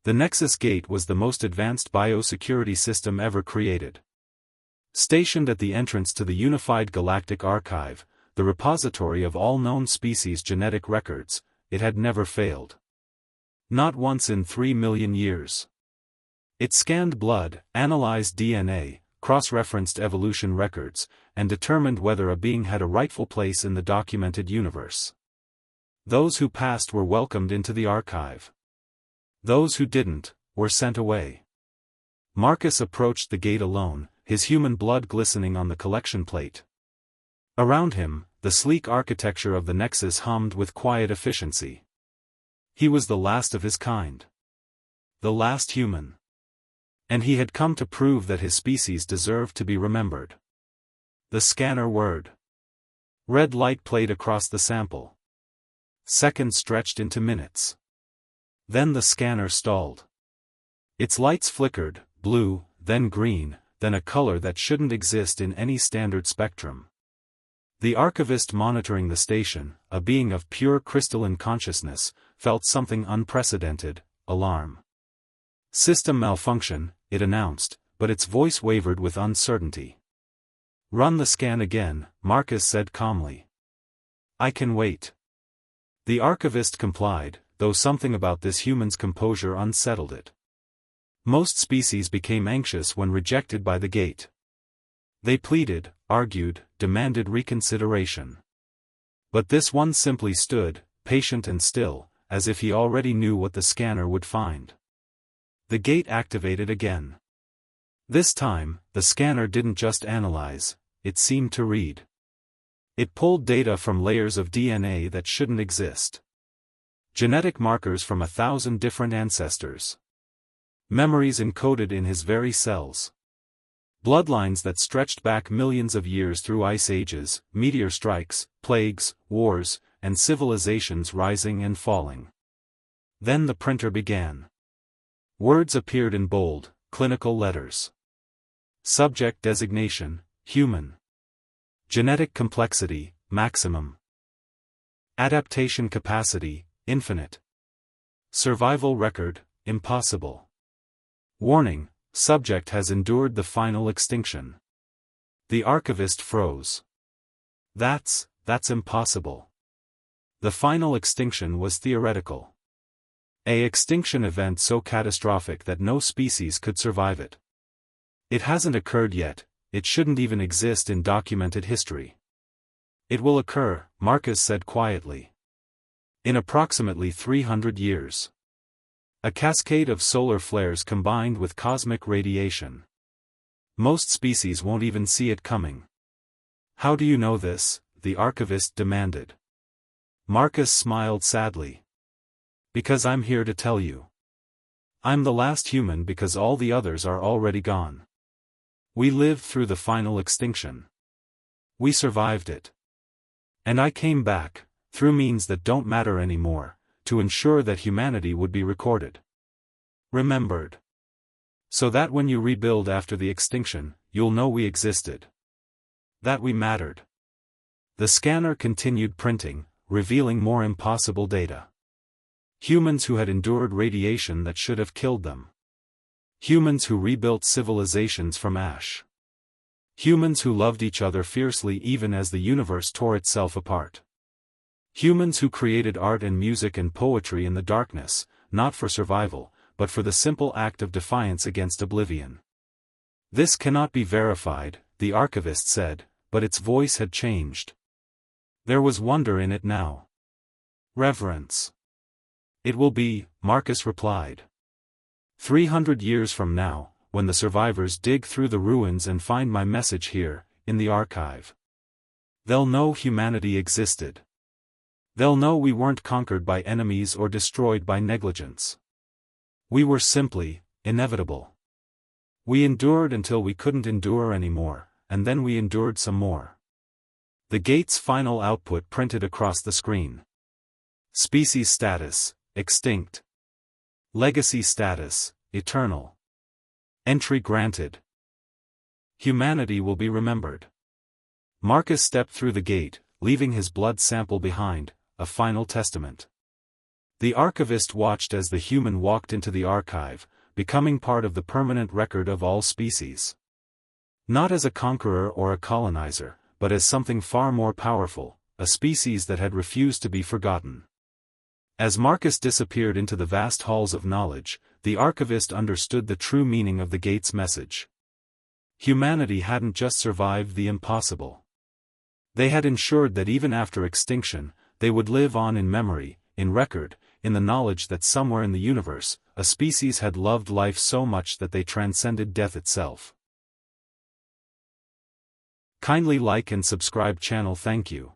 The Nexus Gate was the most advanced biosecurity system ever created. Stationed at the entrance to the Unified Galactic Archive, the repository of all known species' genetic records, it had never failed. Not once in 3 million years. It scanned blood, analyzed DNA, cross-referenced evolution records, and determined whether a being had a rightful place in the documented universe. Those who passed were welcomed into the archive. Those who didn't, were sent away. Marcus approached the gate alone, his human blood glistening on the collection plate. Around him, the sleek architecture of the Nexus hummed with quiet efficiency. He was the last of his kind. The last human. And he had come to prove that his species deserved to be remembered. The scanner whirred. Red light played across the sample. Seconds stretched into minutes. Then the scanner stalled. Its lights flickered, blue, then green, then a color that shouldn't exist in any standard spectrum. The archivist monitoring the station, a being of pure crystalline consciousness, felt something unprecedented: alarm. System malfunction, it announced, but its voice wavered with uncertainty. Run the scan again, Marcus said calmly. I can wait. The archivist complied, though something about this human's composure unsettled it. Most species became anxious when rejected by the gate. They pleaded, argued, demanded reconsideration. But this one simply stood, patient and still, as if he already knew what the scanner would find. The gate activated again. This time, the scanner didn't just analyze, it seemed to read. It pulled data from layers of DNA that shouldn't exist. Genetic markers from 1,000 different ancestors. Memories encoded in his very cells. Bloodlines that stretched back millions of years through ice ages, meteor strikes, plagues, wars, and civilizations rising and falling. Then the printer began. Words appeared in bold, clinical letters. Subject designation, human. Genetic complexity, maximum. Adaptation capacity, infinite. Survival record, impossible. Warning, subject has endured the final extinction. The archivist froze. That's impossible. The final extinction was theoretical. An extinction event so catastrophic that no species could survive it. It hasn't occurred yet, it shouldn't even exist in documented history. It will occur, Marcus said quietly. In approximately 300 years. A cascade of solar flares combined with cosmic radiation. Most species won't even see it coming. How do you know this? The archivist demanded. Marcus smiled sadly. Because I'm here to tell you. I'm the last human because all the others are already gone. We lived through the final extinction. We survived it. And I came back, through means that don't matter anymore, to ensure that humanity would be recorded. Remembered. So that when you rebuild after the extinction, you'll know we existed. That we mattered. The scanner continued printing, revealing more impossible data. Humans who had endured radiation that should have killed them. Humans who rebuilt civilizations from ash. Humans who loved each other fiercely even as the universe tore itself apart. Humans who created art and music and poetry in the darkness, not for survival, but for the simple act of defiance against oblivion. This cannot be verified, the archivist said, but its voice had changed. There was wonder in it now. Reverence. It will be, Marcus replied. 300 years from now, when the survivors dig through the ruins and find my message here, in the archive. They'll know humanity existed. They'll know we weren't conquered by enemies or destroyed by negligence. We were simply, inevitable. We endured until we couldn't endure anymore, and then we endured some more. The gate's final output printed across the screen. Species status, extinct. Legacy status, eternal. Entry granted. Humanity will be remembered. Marcus stepped through the gate, leaving his blood sample behind, a final testament. The archivist watched as the human walked into the archive, becoming part of the permanent record of all species. Not as a conqueror or a colonizer, but as something far more powerful, a species that had refused to be forgotten. As Marcus disappeared into the vast halls of knowledge, the archivist understood the true meaning of the gate's message. Humanity hadn't just survived the impossible. They had ensured that even after extinction, they would live on in memory, in record, in the knowledge that somewhere in the universe, a species had loved life so much that they transcended death itself. Kindly like and subscribe channel. Thank you.